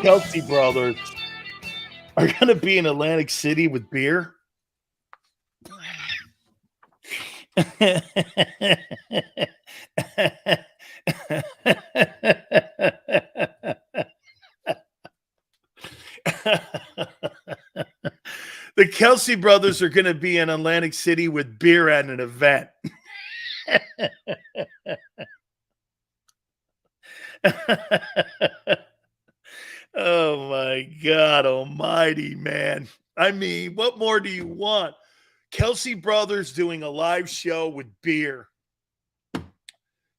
Kelsey Brothers are going to be in Atlantic City with beer. The Kelsey Brothers are going to be in Atlantic City with beer at an event. Oh my God almighty, man. I mean, what more do you want? Kelsey Brothers doing a live show with beer.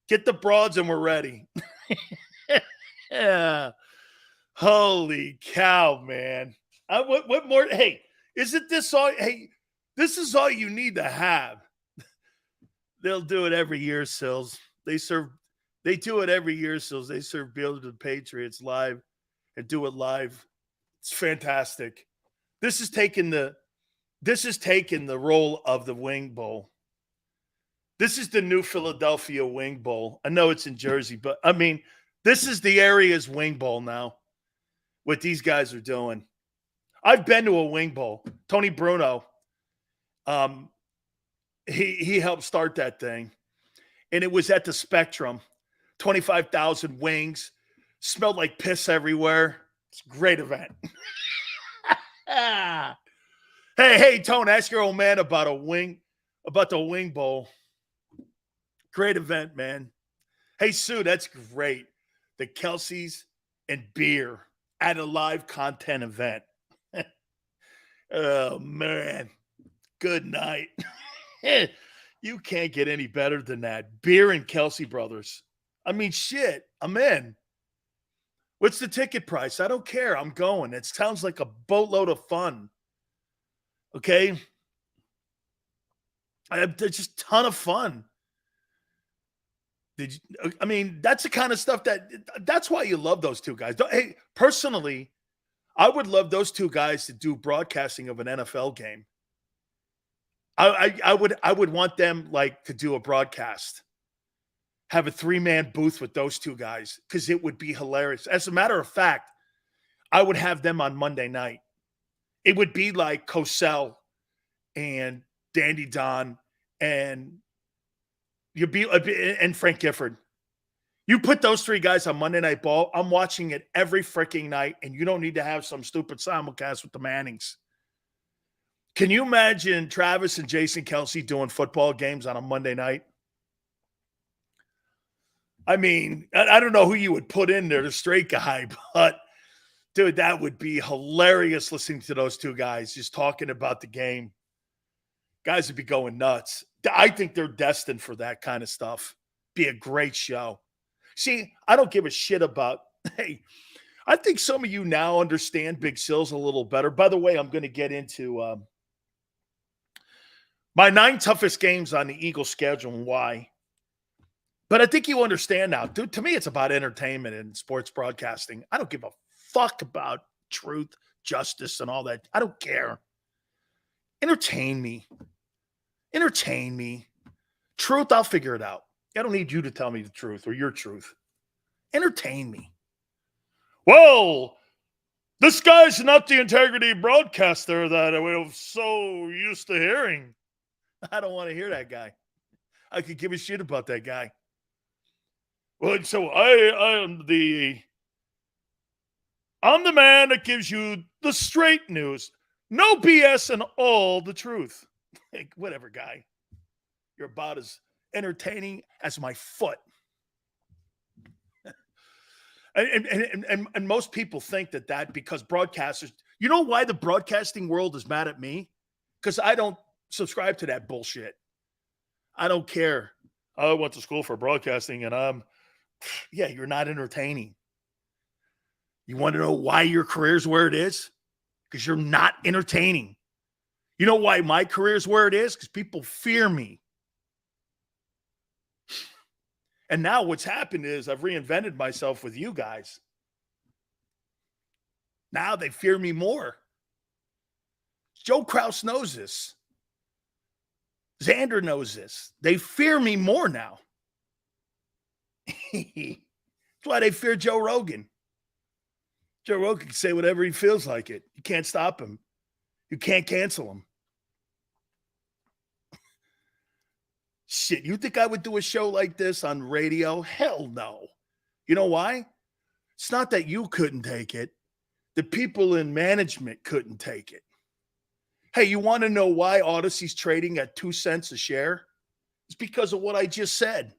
Get the broads and we're ready. Yeah. Holy cow, man. What more? Hey, isn't this all? Hey, this is all you need to have. They'll do it every year, Sills. They do it every year, Sills. They serve beer to the Patriots live and do it live. It's fantastic. This is taking the role of the Wing Bowl. This is the new Philadelphia Wing Bowl. I know it's in Jersey, but I mean, this is the area's Wing Bowl now. What these guys are doing. I've been to a Wing Bowl. Tony Bruno, he helped start that thing. And it was at the Spectrum. 25,000 wings. Smelled like piss everywhere. It's a great event. Hey, Tone, ask your old man about the Wing Bowl. Great event, man. Hey, Sue, that's great. The Kelseys and beer at a live content event. Oh, man. Good night. You can't get any better than that. Beer and Kelsey Brothers. I mean, shit, I'm in. What's the ticket price? I don't care. I'm going. It sounds like a boatload of fun. Okay? They're just a ton of fun. That's the kind of stuff that's why you love those two guys. Hey, personally, I would love those two guys to do broadcasting of an NFL game. I would want them like to do a broadcast. Have a 3-man booth with those two guys because it would be hilarious. As a matter of fact, I would have them on Monday night. It would be like Cosell and Dandy Don and Frank Gifford. You put those 3 guys on Monday Night Ball, I'm watching it every freaking night, and you don't need to have some stupid simulcast with the Mannings. Can you imagine Travis and Jason Kelsey doing football games on a Monday night? I mean, I don't know who you would put in there, the straight guy, but, dude, that would be hilarious listening to those two guys just talking about the game. Guys would be going nuts. I think they're destined for that kind of stuff. Be a great show. See, I don't give a shit about, hey, I think some of you now understand Big Sills a little better. By the way, I'm going to get into my 9 toughest games on the Eagles schedule and why. But I think you understand now. Dude, to me, it's about entertainment and sports broadcasting. I don't give a fuck about truth, justice, and all that. I don't care. Entertain me. Entertain me. Truth, I'll figure it out. I don't need you to tell me the truth or your truth. Entertain me. Well, this guy's not the integrity broadcaster that we're so used to hearing. I don't want to hear that guy. I could give a shit about that guy. Well, so I'm the man that gives you the straight news. No BS and all the truth. Hey, whatever, guy. You're about as entertaining as my foot. And most people think that because broadcasters, you know why the broadcasting world is mad at me? Because I don't subscribe to that bullshit. I don't care. I went to school for broadcasting and yeah, you're not entertaining. You want to know why your career's where it is? Because you're not entertaining. You know why my career's where it is? Because people fear me. And now what's happened is I've reinvented myself with you guys. Now they fear me more. Joe Kraus knows this. Xander knows this. They fear me more now. That's why they fear Joe Rogan. Joe Rogan can say whatever he feels like it. You can't stop him. You can't cancel him. Shit, you think I would do a show like this on radio? Hell no. You know why? It's not that you couldn't take it. The people in management couldn't take it. Hey, you want to know why Odyssey's trading at 2 cents a share? It's because of what I just said.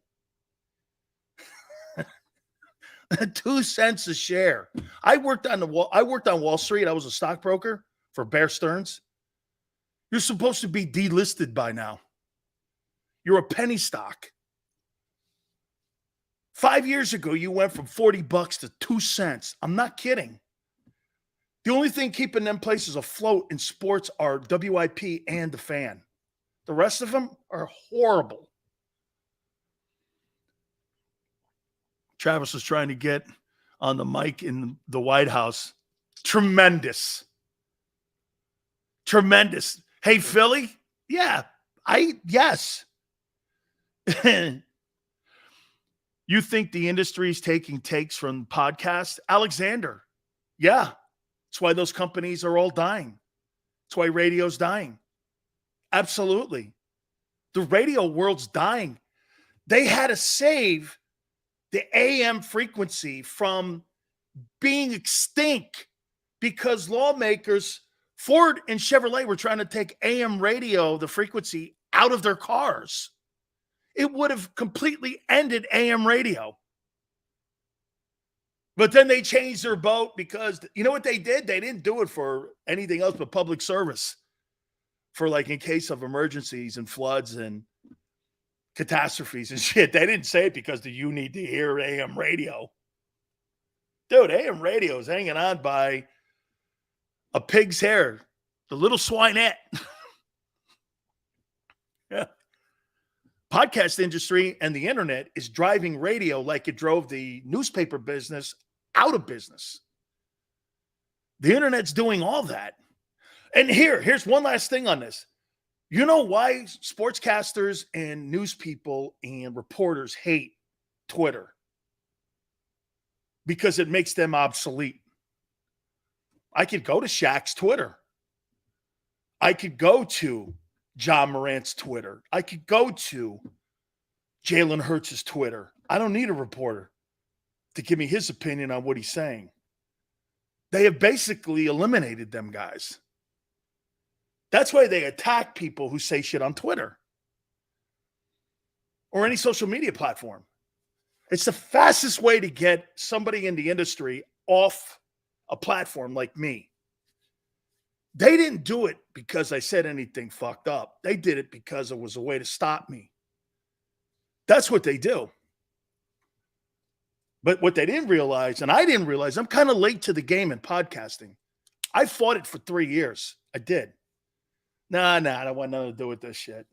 2 cents a share. I worked on Wall Street. I was a stockbroker for Bear Stearns. You're supposed to be delisted by now. You're a penny stock. 5 years ago, you went from $40 to 2 cents. I'm not kidding. The only thing keeping them places afloat in sports are WIP and the Fan. The rest of them are horrible. Travis was trying to get on the mic in the White House. Tremendous. Tremendous. Hey, Philly? Yeah, yes. You think the industry is taking takes from podcasts? Alexander. Yeah. That's why those companies are all dying. That's why radio's dying. Absolutely. The radio world's dying. They had to save the AM frequency from being extinct because lawmakers, Ford and Chevrolet, were trying to take AM radio, the frequency, out of their cars. It would have completely ended AM radio. But then they changed their boat because, you know what they did? They didn't do it for anything else but public service. For like in case of emergencies and floods and catastrophes and shit. They didn't say it because you need to hear AM radio. Dude, AM radio is hanging on by a pig's hair. The little swinette. Yeah. Podcast industry and the internet is driving radio like it drove the newspaper business out of business. The internet's doing all that. And here's one last thing on this. You know why sportscasters and news people and reporters hate Twitter? Because it makes them obsolete. I could go to Shaq's Twitter. I could go to John Morant's Twitter. I could go to Jalen Hurts' Twitter. I don't need a reporter to give me his opinion on what he's saying. They have basically eliminated them guys. That's why they attack people who say shit on Twitter or any social media platform. It's the fastest way to get somebody in the industry off a platform like me. They didn't do it because I said anything fucked up. They did it because it was a way to stop me. That's what they do. But what they didn't realize, and I didn't realize, I'm kind of late to the game in podcasting. I fought it for 3 years. I did. Nah, I don't want nothing to do with this shit.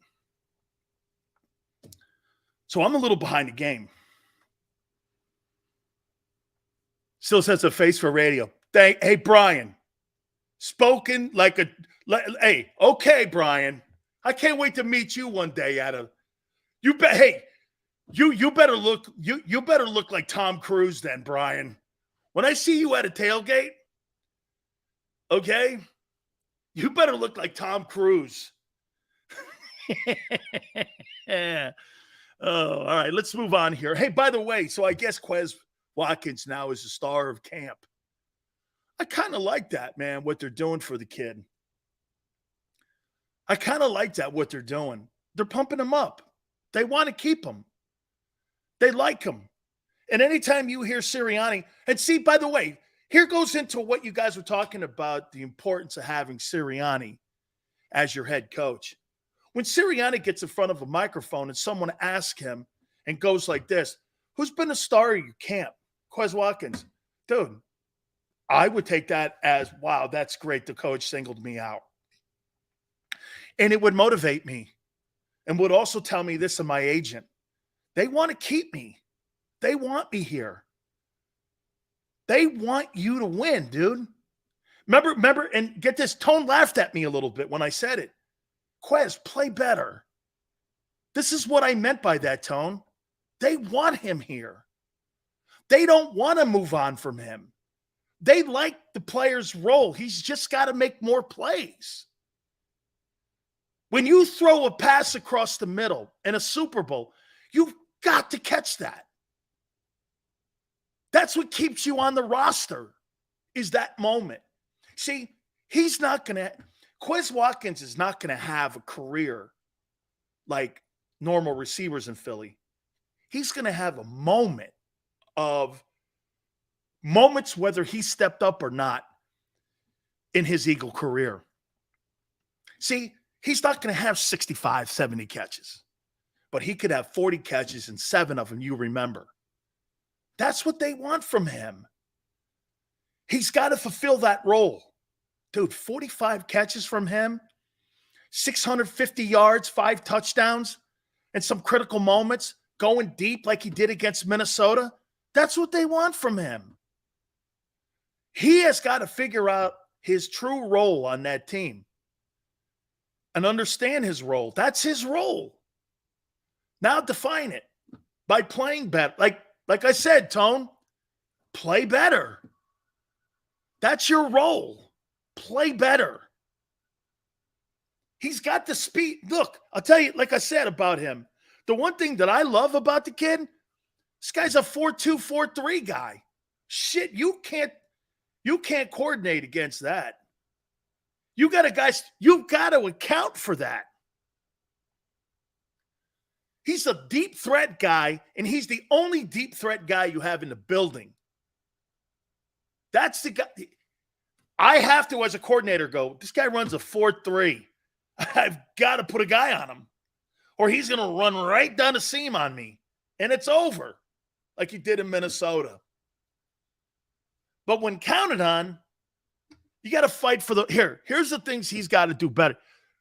So I'm a little behind the game. Still sets a face for radio. Hey, Brian. Spoken like a... hey, okay, Brian. I can't wait to meet you one day at a... You better look like Tom Cruise then, Brian. When I see you at a tailgate, okay, you better look like Tom Cruise. Oh, all right, let's move on here. Hey, by the way, so I guess Quez Watkins now is the star of camp. I kind of like that, man, what they're doing for the kid. I kind of like that, what they're doing. They're pumping him up. They want to keep him. They like him. And anytime you hear Sirianni, and see, by the way, here goes into what you guys were talking about, the importance of having Sirianni as your head coach. When Sirianni gets in front of a microphone and someone asks him and goes like this, who's been a star of your camp? Quez Watkins. Dude, I would take that as, wow, that's great. The coach singled me out. And it would motivate me and would also tell me this to my agent. They want to keep me. They want me here. They want you to win, dude. Remember, and get this, Tone laughed at me a little bit when I said it. Quez, play better. This is what I meant by that, Tone. They want him here. They don't want to move on from him. they like the player's role. He's just got to make more plays. When you throw a pass across the middle in a Super Bowl, you've got to catch that. That's what keeps you on the roster, is that moment. See, he's not going to – Quez Watkins is not going to have a career like normal receivers in Philly. He's going to have a moment of moments, whether he stepped up or not, in his Eagle career. See, he's not going to have 65, 70 catches, but he could have 40 catches and 7 of them you remember. That's what they want from him. He's got to fulfill that role. Dude, 45 catches from him, 650 yards, 5 touchdowns, and some critical moments, going deep like he did against Minnesota. That's what they want from him. He has got to figure out his true role on that team and understand his role. That's his role. Now define it by playing better. Like I said, Tone, play better. That's your role. Play better. He's got the speed. Look, I'll tell you, like I said about him, the one thing that I love about the kid, this guy's a 4.2, 4.3 guy. Shit, you can't coordinate against that. You've got to account for that. He's a deep threat guy, and he's the only deep threat guy you have in the building. That's the guy. I have to, as a coordinator, go, this guy runs a 4.3. I've got to put a guy on him, or he's going to run right down the seam on me, and it's over, like he did in Minnesota. But when counted on, you got to fight for here's the things he's got to do better.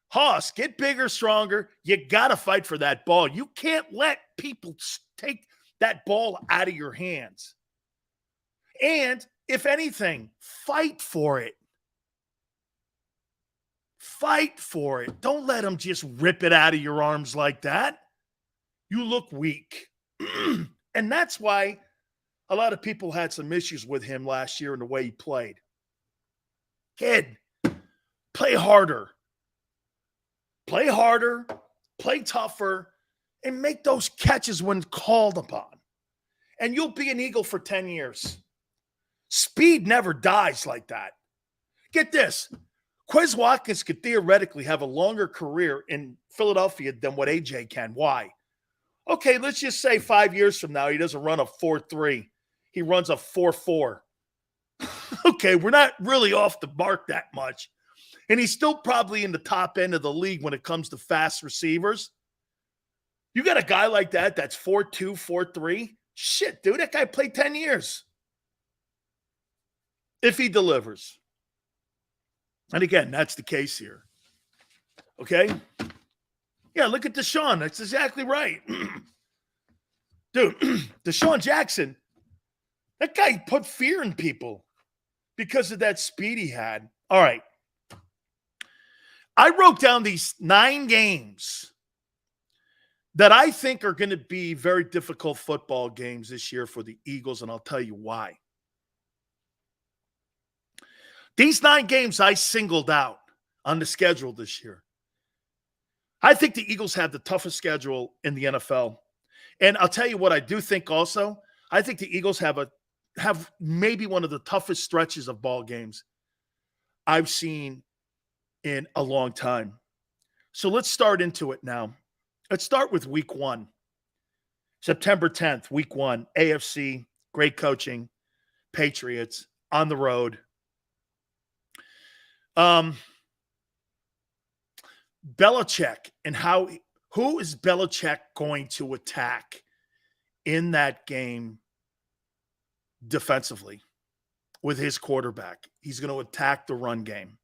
Hoss, get bigger, stronger. You got to fight for that ball. You can't let people take that ball out of your hands. And if anything, fight for it. Fight for it. Don't let them just rip it out of your arms like that. You look weak. And that's why a lot of people had some issues with him last year in the way he played. Kid, play harder. Play harder, play tougher, and make those catches when called upon. And you'll be an Eagle for 10 years. Speed never dies like that. Get this. Quez Watkins could theoretically have a longer career in Philadelphia than what AJ can. Why? Okay, let's just say 5 years from now, he doesn't run a 4.3. He runs a 4.4. Okay, we're not really off the mark that much. And he's still probably in the top end of the league when it comes to fast receivers. You got a guy like that that's 4.2, 4.3. Shit, dude, that guy played 10 years. If he delivers. And again, that's the case here. Okay? Yeah, look at Deshaun. That's exactly right. Dude, Deshaun Jackson, that guy put fear in people because of that speed he had. All right. I wrote down these 9 games that I think are going to be very difficult football games this year for the Eagles, and I'll tell you why. These 9 games I singled out on the schedule this year. I think the Eagles have the toughest schedule in the NFL. And I'll tell you what I do think also. I think the Eagles have maybe one of the toughest stretches of ball games I've seen in a long time. So let's start into it now. Let's start with week 1. September 10th, week 1, AFC, great coaching, Patriots, on the road. Belichick and who is Belichick going to attack in that game defensively with his quarterback? He's going to attack the run game.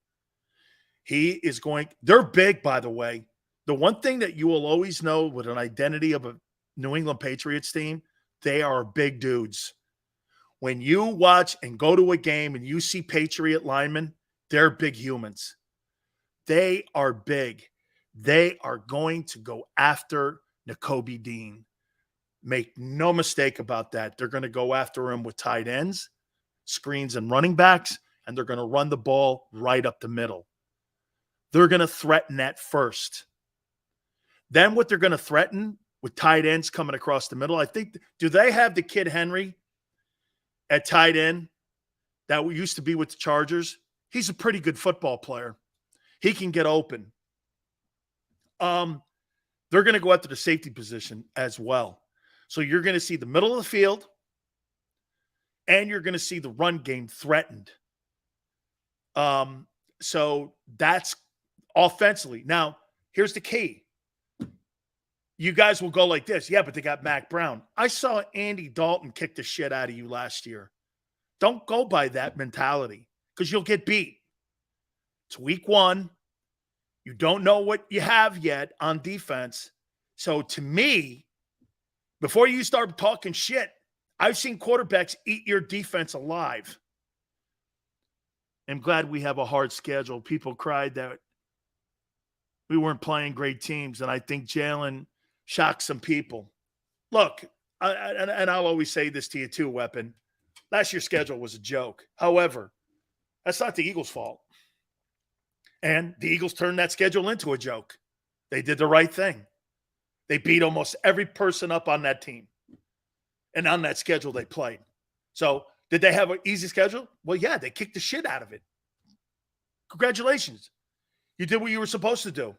They're big, by the way. The one thing that you will always know with an identity of a New England Patriots team, they are big dudes. When you watch and go to a game and you see Patriot linemen, they're big humans. They are big. They are going to go after Nakobe Dean. Make no mistake about that. They're going to go after him with tight ends. screens and running backs, and they're going to run the ball right up the middle. They're going to threaten that first. Then what they're going to threaten with tight ends coming across the middle, I think, do they have the kid Henry at tight end that used to be with the Chargers? He's a pretty good football player. He can get open. They're going to go after the safety position as well. So you're going to see the middle of the field, and you're going to see the run game threatened. So that's offensively. Now, here's the key. You guys will go like this. Yeah, but they got Mac Brown. I saw Andy Dalton kick the shit out of you last year. Don't go by that mentality because you'll get beat. It's week 1. You don't know what you have yet on defense. So to me, before you start talking shit, I've seen quarterbacks eat your defense alive. I'm glad we have a hard schedule. People cried that we weren't playing great teams, and I think Jalen shocked some people. Look, and I'll always say this to you too, Weapon. Last year's schedule was a joke. However, that's not the Eagles' fault. And the Eagles turned that schedule into a joke. They did the right thing. They beat almost every person up on that team. And on that schedule they played. So did they have an easy schedule? Well, yeah, they kicked the shit out of it. Congratulations. You did what you were supposed to do.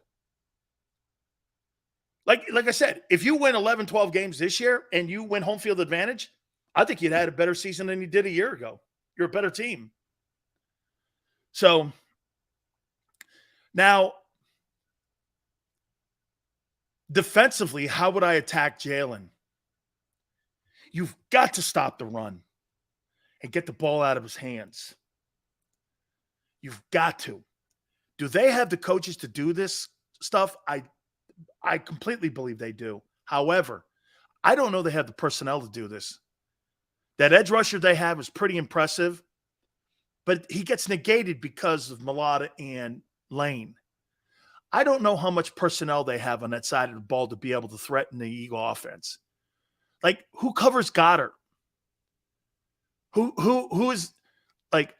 Like I said, if you win 11, 12 games this year and you win home field advantage, I think you'd had a better season than you did a year ago. You're a better team. So now, defensively, how would I attack Jalen? You've got to stop the run and get the ball out of his hands. You've got to. Do they have the coaches to do this stuff? I completely believe they do. However, I don't know they have the personnel to do this. That edge rusher they have is pretty impressive, but he gets negated because of Mulata and Lane. I don't know how much personnel they have on that side of the ball to be able to threaten the Eagle offense. Like, who covers Goddard? Who is like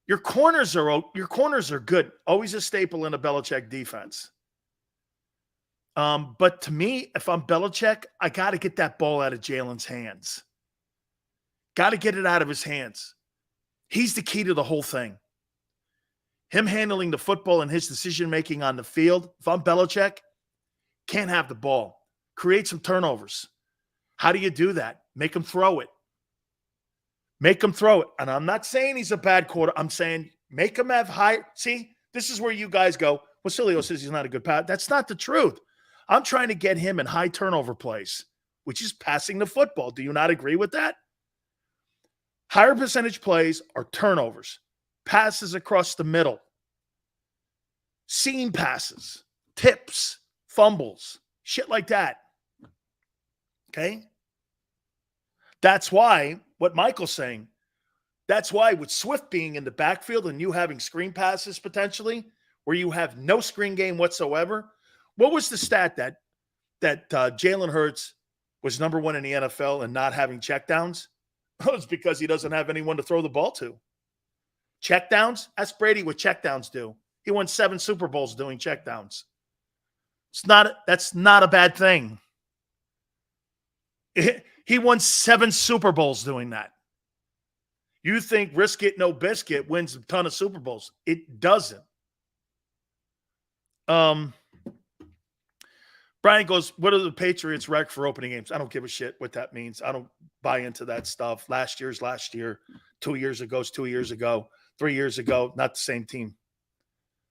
your corners are good. Always a staple in a Belichick defense. But to me, if I'm Belichick, I got to get that ball out of Jalen's hands. Got to get it out of his hands. He's the key to the whole thing. Him handling the football and his decision-making on the field, if I'm Belichick, can't have the ball. Create some turnovers. How do you do that? Make him throw it. Make him throw it. And I'm not saying he's a bad quarter. I'm saying make him have high. See, this is where you guys go, well, Sileo says he's not a good pass. That's not the truth. I'm trying to get him in high turnover plays, which is passing the football. Do you not agree with that? Higher percentage plays are turnovers. Passes across the middle, seam passes, tips, fumbles, shit like that. Okay? That's why, what Michael's saying, that's why with Swift being in the backfield and you having screen passes potentially, where you have no screen game whatsoever, what was the stat that Jalen Hurts was number 1 in the NFL and not having checkdowns? Well, it's because he doesn't have anyone to throw the ball to. Checkdowns? That's Brady what checkdowns do. He won 7 Super Bowls doing checkdowns. That's not a bad thing. He won 7 Super Bowls doing that. You think risk it, no biscuit wins a ton of Super Bowls. It doesn't. Brian goes, what are the Patriots' record for opening games? I don't give a shit what that means. I don't buy into that stuff. Last year's last year. 2 years ago is 2 years ago. 3 years ago, not the same team.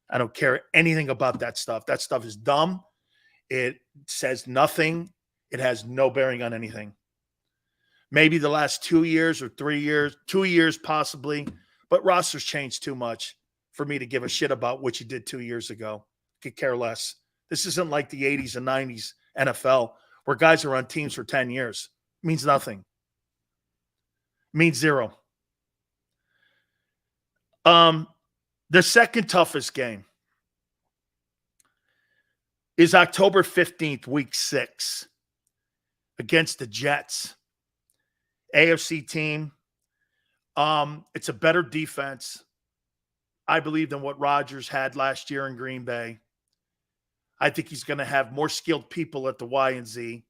I don't care anything about that stuff. That stuff is dumb. It says nothing. It has no bearing on anything. Maybe the last 2 years or 3 years, 2 years possibly, but rosters changed too much for me to give a shit about what you did 2 years ago. Could care less. This isn't like the 80s and 90s NFL where guys are on teams for 10 years. It means nothing. It means zero. The second toughest game is October 15th, week 6, against the Jets. AFC team. It's a better defense, I believe, than what Rodgers had last year in Green Bay. I think he's going to have more skilled people at the Y and Z.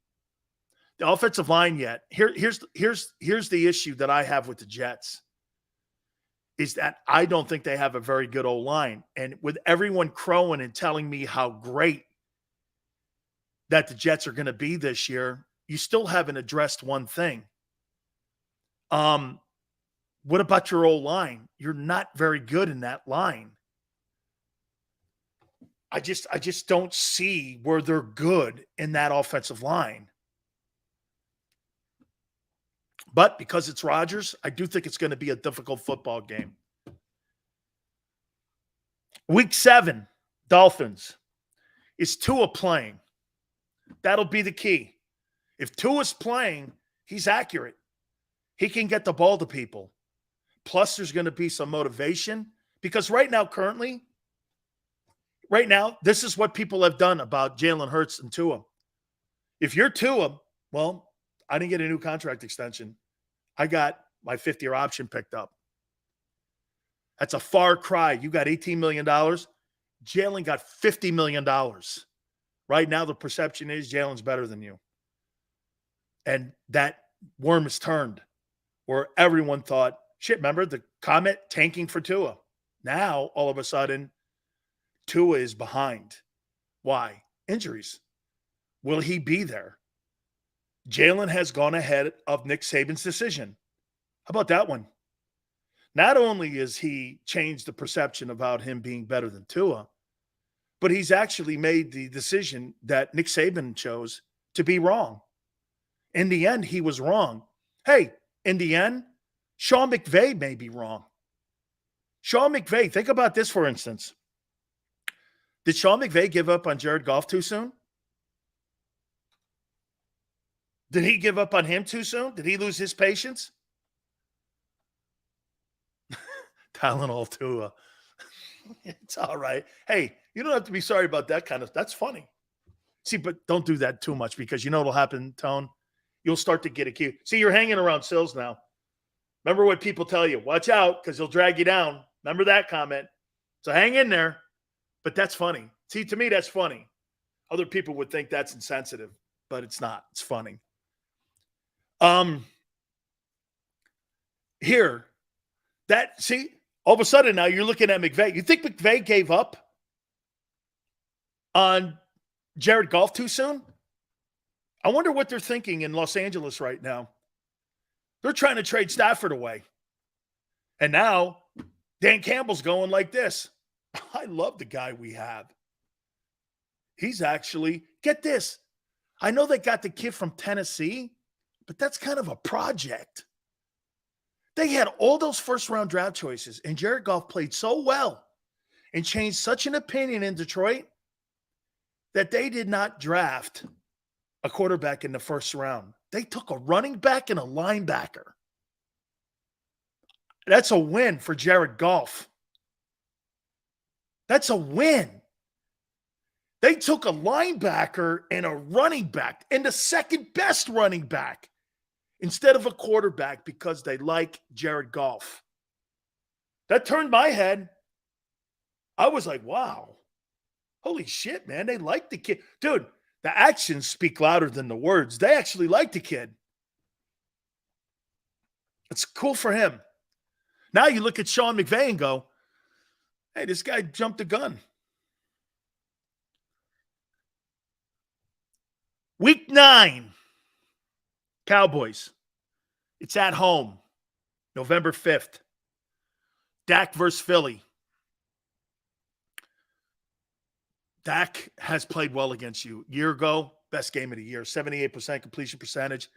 The offensive line yet. Here's the issue that I have with the Jets is that I don't think they have a very good O-line. And with everyone crowing and telling me how great that the Jets are going to be this year, you still haven't addressed one thing. What about your O-line? You're not very good in that line. I just don't see where they're good in that offensive line. But because it's Rodgers, I do think it's going to be a difficult football game. Week 7, Dolphins. Is Tua playing? That'll be the key. If Tua's playing, he's accurate. He can get the ball to people. Plus, there's going to be some motivation. Because right now, this is what people have done about Jalen Hurts and Tua. If you're Tua, well, I didn't get a new contract extension. I got my 50-year option picked up. That's a far cry. You got $18 million. Jalen got $50 million. Right now, the perception is Jalen's better than you. And that worm is turned where everyone thought, shit, remember the comment tanking for Tua? Now, all of a sudden, Tua is behind. Why? Injuries. Will he be there? Jalen has gone ahead of Nick Saban's decision. How about that one? Not only has he changed the perception about him being better than Tua, but he's actually made the decision that Nick Saban chose to be wrong. In the end, he was wrong. Hey, in the end, Sean McVay may be wrong. Sean McVay, think about this, for instance. Did Sean McVay give up on Jared Goff too soon? Did he give up on him too soon? Did he lose his patience? Tylenol Tua. It's all right. Hey, you don't have to be sorry about that kind of. That's funny. See, but don't do that too much because you know what'll happen, Tone? You'll start to get accused. See, you're hanging around Sills now. Remember what people tell you. Watch out because he'll drag you down. Remember that comment. So hang in there. But that's funny. See, to me, that's funny. Other people would think that's insensitive, but it's not. It's funny. Here, see, all of a sudden now you're looking at McVay. You think McVay gave up on Jared Goff too soon? I wonder what they're thinking in Los Angeles right now. They're trying to trade Stafford away. And now Dan Campbell's going like this. I love the guy we have. He's actually, get this. I know they got the kid from Tennessee, but that's kind of a project. They had all those first-round draft choices, and Jared Goff played so well and changed such an opinion in Detroit that they did not draft a quarterback in the first round. They took a running back and a linebacker. That's a win for Jared Goff. That's a win. They took a linebacker and a running back and the second best running back instead of a quarterback because they like Jared Goff. That turned my head. I was like, wow. Holy shit, man. They like the kid. Dude, the actions speak louder than the words. They actually like the kid. It's cool for him. Now you look at Sean McVay and go, hey, this guy jumped the gun. Week 9, Cowboys. It's at home, November 5th. Dak versus Philly. Dak has played well against you. Year ago, best game of the year, 78% completion percentage.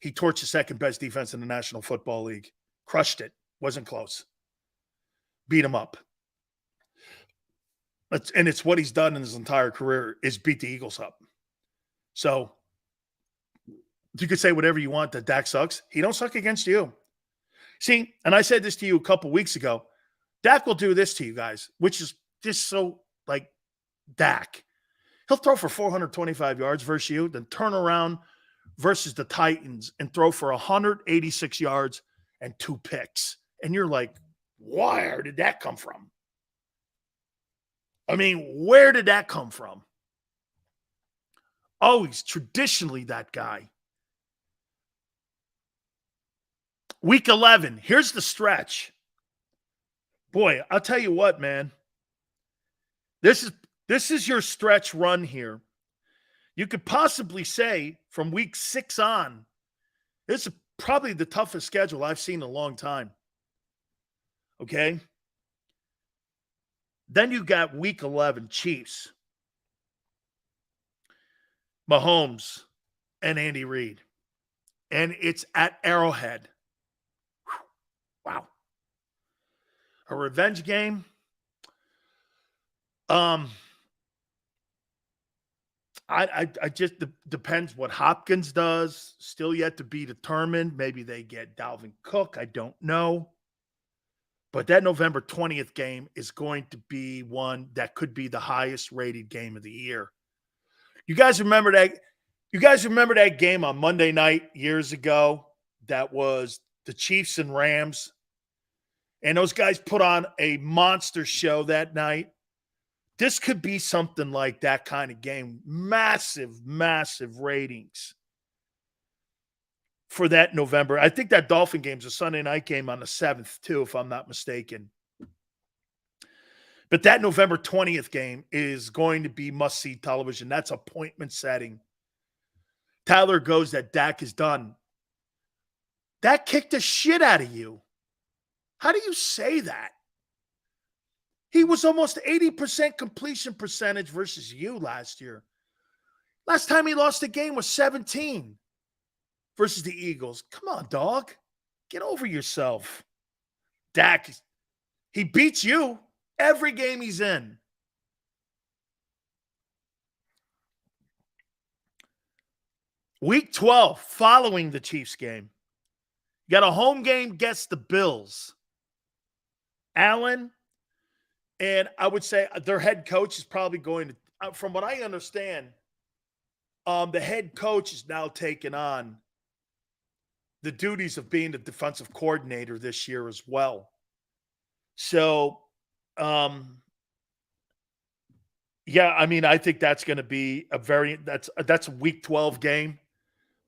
He torched the second best defense in the National Football League. Crushed it. Wasn't close. Beat him up. And it's what he's done in his entire career is beat the Eagles up. So you could say whatever you want that Dak sucks. He don't suck against you. See, and I said this to you a couple weeks ago. Dak will do this to you guys, which is just so like Dak. He'll throw for 425 yards versus you, then turn around versus the Titans and throw for 186 yards and 2 picks. And you're like, where did that come from? I mean, where did that come from? Always traditionally that guy. Week 11, here's the stretch. Boy, I'll tell you what, man. This is your stretch run here. You could possibly say from week 6 on, this is probably the toughest schedule I've seen in a long time. Okay? Then you got week 11, Chiefs, Mahomes, and Andy Reid. And it's at Arrowhead. Wow. A revenge game. I just depends what Hopkins does. Still yet to be determined. Maybe they get Dalvin Cook. I don't know. But that November 20th game is going to be one that could be the highest rated game of the year. You guys remember that? You guys remember that game on Monday night years ago? That was the Chiefs and Rams. And those guys put on a monster show that night. This could be something like that kind of game. Massive, massive ratings for that November. I think that Dolphin game's a Sunday night game on the 7th, too, if I'm not mistaken. But that November 20th game is going to be must-see television. That's appointment setting. Tyler goes that Dak is done. Dak kicked the shit out of you. How do you say that? He was almost 80% completion percentage versus you last year. Last time he lost a game was 17 versus the Eagles. Come on, dog. Get over yourself. Dak, he beats you every game he's in. Week 12, following the Chiefs game. You got a home game against the Bills. Allen, and I would say their head coach is probably going to, from what I understand, the head coach is now taking on the duties of being the defensive coordinator this year as well. So, yeah, I mean, I think that's going to be that's a week 12 game.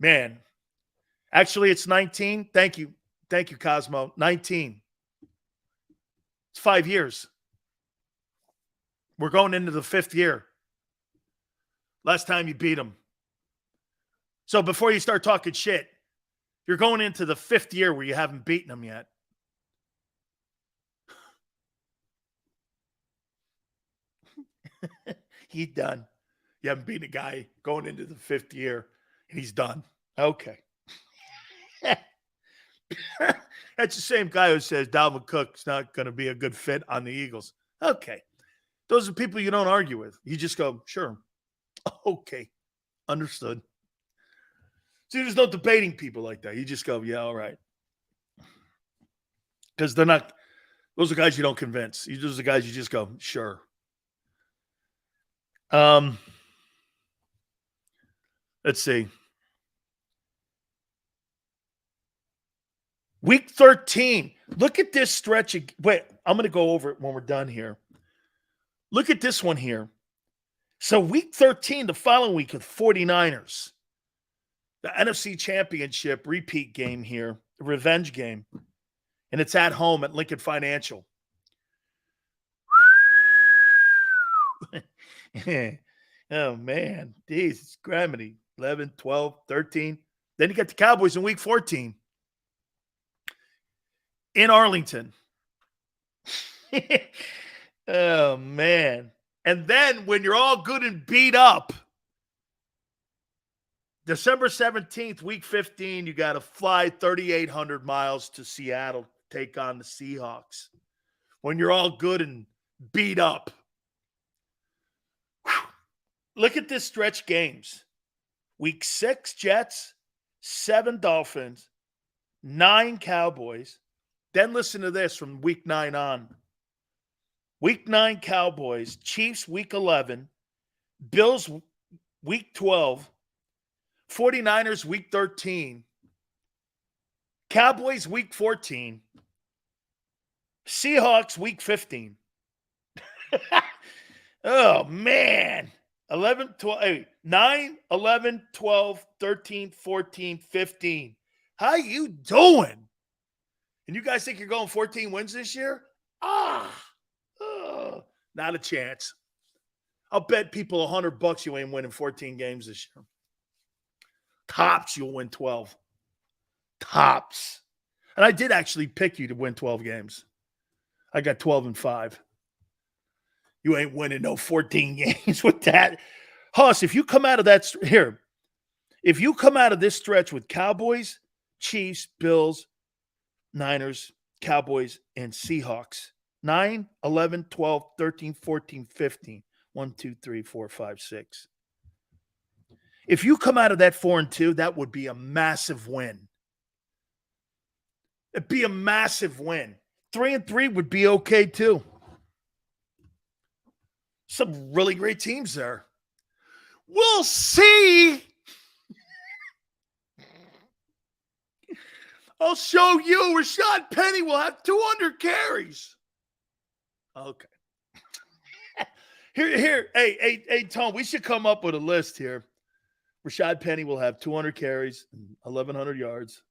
Man, actually it's 19. Thank you, Cosmo. 19. It's 5 years. We're going into the 5th year. Last time you beat them. So before you start talking shit, you're going into the 5th year where you haven't beaten them yet. He's done. You haven't beaten a guy going into the 5th year, and he's done. Okay. That's the same guy who says Dalvin Cook's not going to be a good fit on the Eagles. Okay. Those are people you don't argue with. You just go, sure. Okay. Understood. See, there's no debating people like that. You just go, yeah, all right. Because they're not, those are guys you don't convince. Those are guys you just go, sure. Let's see. Week 13. Look at this stretch. Wait, I'm going to go over it when we're done here. Look at this one here. So week 13, the following week with 49ers. The NFC Championship repeat game here. The revenge game. And it's at home at Lincoln Financial. Oh, man. Jesus, gravity. 11, 12, 13. Then you got the Cowboys in week 14. In Arlington. Oh, man. And then when you're all good and beat up, December 17th, week 15, you got to fly 3,800 miles to Seattle, take on the Seahawks. When you're all good and beat up. Whew. Look at this stretch games. Week 6, Jets. 7, Dolphins. 9, Cowboys. Then listen to this from week 9 on. Week 9, Cowboys. Chiefs, week 11. Bills, week 12. 49ers, week 13. Cowboys week 14. Seahawks week 15. Oh, man. 11, 12, 9, 11, 12, 13, 14, 15. How you doing? And you guys think you're going 14 wins this year? Not a chance. I'll bet people $100 you ain't winning 14 games this year. Tops, you'll win 12. Tops. And I did actually pick you to win 12 games. I got 12-5. You ain't winning no 14 games with that. Huss, if you come out of that here, if you come out of this stretch with Cowboys, Chiefs, Bills, Niners, Cowboys, and Seahawks, 9, 11, 12, 13, 14, 15. 1, 2, 3, 4, 5, 6. If you come out of that 4-2, that would be a massive win. It'd be a massive win. 3-3 would be okay too. Some really great teams there. We'll see. I'll show you. Rashad Penny will have 200 carries. Okay. Here. Hey, Tom, we should come up with a list here. Rashad Penny will have 200 carries and 1,100 yards.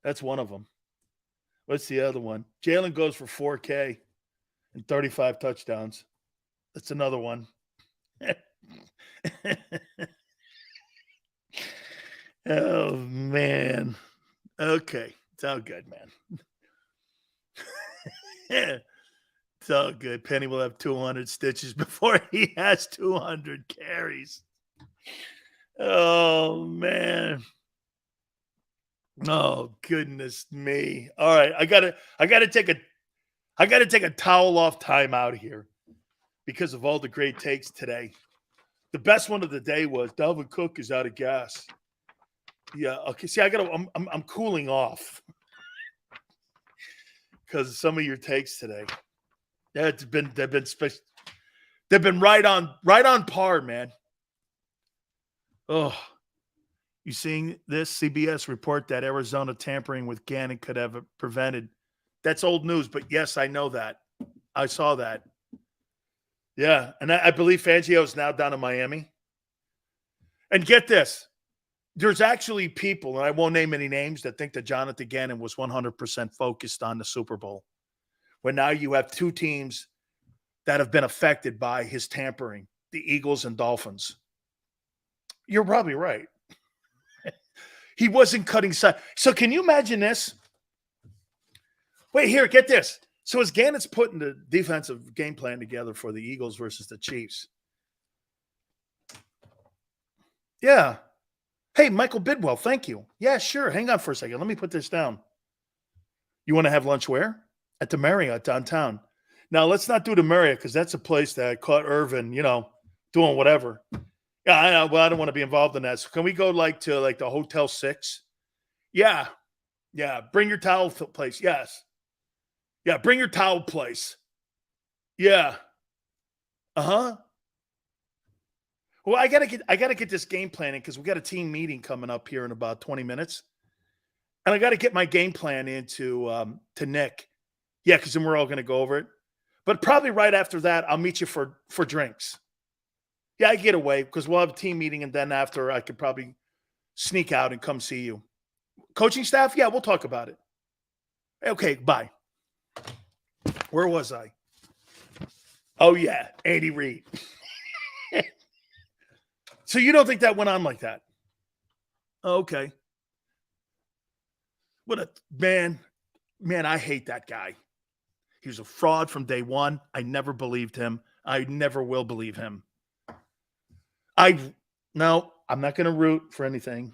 That's one of them. What's the other one? Jalen goes for 4K and 35 touchdowns. That's another one. Oh, man. Okay. It's all good, man. It's all good. Penny will have 200 stitches before he has 200 carries. Oh, man. Oh, goodness me. All right. I gotta take a towel off timeout here because of all the great takes today. The best one of the day was Dalvin Cook is out of gas. Yeah. Okay. See, I'm cooling off because of some of your takes today. Yeah, they've been right on par, man. Oh, you seeing this CBS report that Arizona tampering with Gannon could have prevented? That's old news, but yes, I know that. I saw that. Yeah, and I believe Fangio is now down in Miami. And get this. There's actually people, and I won't name any names, that think that Jonathan Gannon was 100% focused on the Super Bowl. When now you have two teams that have been affected by his tampering, the Eagles and Dolphins. You're probably right. He wasn't cutting side. So can you imagine this? Wait, here, get this. So as Gannon's putting the defensive game plan together for the Eagles versus the Chiefs. Yeah. Hey, Michael Bidwell, thank you. Yeah, sure. Hang on for a second. Let me put this down. You want to have lunch where? At the Marriott downtown. Now, let's not do the Marriott because that's a place that caught Irvin, doing whatever. Yeah, I know. Well, I don't want to be involved in that. So can we go to the Hotel 6? Yeah. Yeah. Bring your towel place. Yes. Yeah. Bring your towel place. Yeah. Uh-huh. Well, I gotta get this game planning because we got a team meeting coming up here in about 20 minutes. And I got to get my game plan into to Nick. Yeah, because then we're all going to go over it. But probably right after that, I'll meet you for drinks. Yeah, I get away because we'll have a team meeting, and then after I could probably sneak out and come see you. Coaching staff? Yeah, we'll talk about it. Okay, bye. Where was I? Oh, yeah, Andy Reid. So you don't think that went on like that? Okay. What a man, I hate that guy. He was a fraud from day one. I never believed him. I never will believe him. No, I'm not going to root for anything.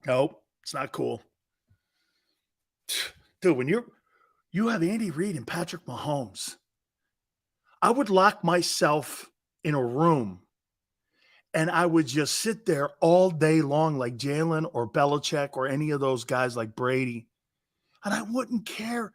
Nope, it's not cool. Dude, when you have Andy Reid and Patrick Mahomes, I would lock myself in a room and I would just sit there all day long like Jalen or Belichick or any of those guys like Brady. And I wouldn't care.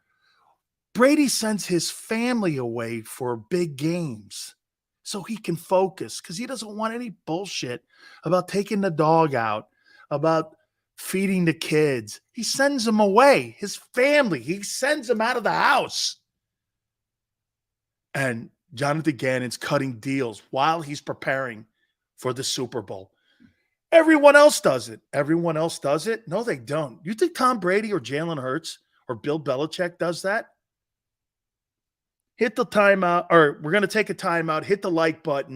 Brady sends his family away for big games so he can focus because he doesn't want any bullshit about taking the dog out, about feeding the kids. He sends them away. His family, he sends them out of the house. And Jonathan Gannon's cutting deals while he's preparing for the Super Bowl. Everyone else does it. Everyone else does it? No, they don't. You think Tom Brady or Jalen Hurts or Bill Belichick does that? Hit the timeout, or we're going to take a timeout. Hit the like button.